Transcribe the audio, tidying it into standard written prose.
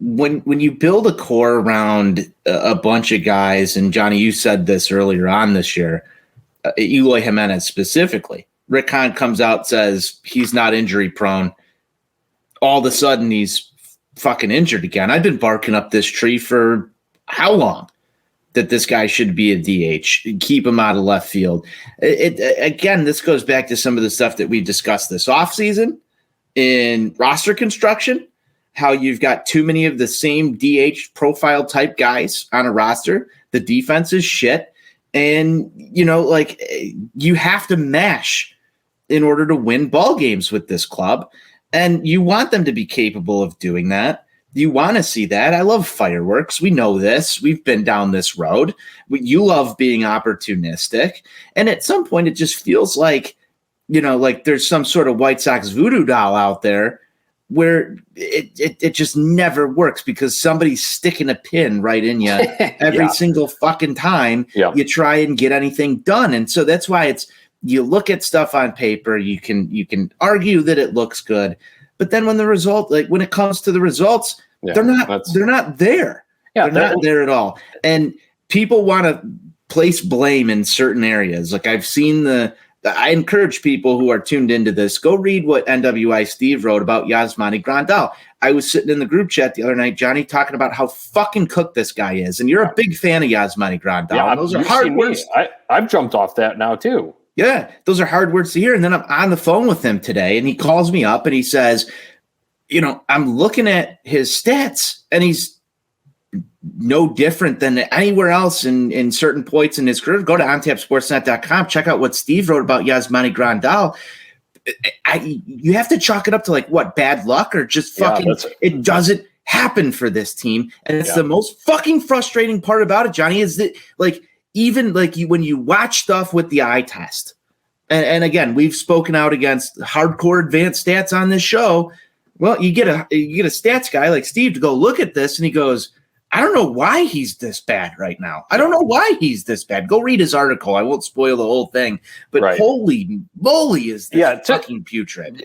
when you build a core around a bunch of guys, and Johnny, you said this earlier on this year, Eloy Jimenez specifically, Rick Hahn comes out, says he's not injury prone. All of a sudden he's fucking injured again. I've been barking up this tree for how long that this guy should be a DH, keep him out of left field. Again, this goes back to some of the stuff that we discussed this offseason in roster construction, how you've got too many of the same DH profile type guys on a roster. The defense is shit. And, you have to mash in order to win ball games with this club. And you want them to be capable of doing that. You want to see that. I love fireworks. We know this. We've been down this road. You love being opportunistic. And at some point, it just feels like, there's some sort of White Sox voodoo doll out there where it just never works because somebody's sticking a pin right in you every single fucking time you try and get anything done. And so that's why you look at stuff on paper, you can argue that it looks good, but then when it comes to the results, they're not there. Yeah, they're not there at all. And people want to place blame in certain areas. Like I've seen I encourage people who are tuned into this, go read what NWI Steve wrote about Yasmani Grandal. I was sitting in the group chat the other night, Johnny, talking about how fucking cooked this guy is. And you're a big fan of Yasmani Grandal. Yeah, those are hard words. I've jumped off that now too. Yeah, those are hard words to hear. And then I'm on the phone with him today, and he calls me up and he says, I'm looking at his stats, and he's no different than anywhere else in certain points in his career. Go to ontapsportsnet.com, check out what Steve wrote about Yasmani Grandal. You have to chalk it up to bad luck or just fucking it doesn't happen for this team. And it's the most fucking frustrating part about it, Johnny, is that even when you watch stuff with the eye test, and again, we've spoken out against hardcore advanced stats on this show. Well, you get a stats guy like Steve to go look at this, and he goes, I don't know why he's this bad right now. I don't know why he's this bad. Go read his article. I won't spoil the whole thing, but holy moly is this fucking putrid.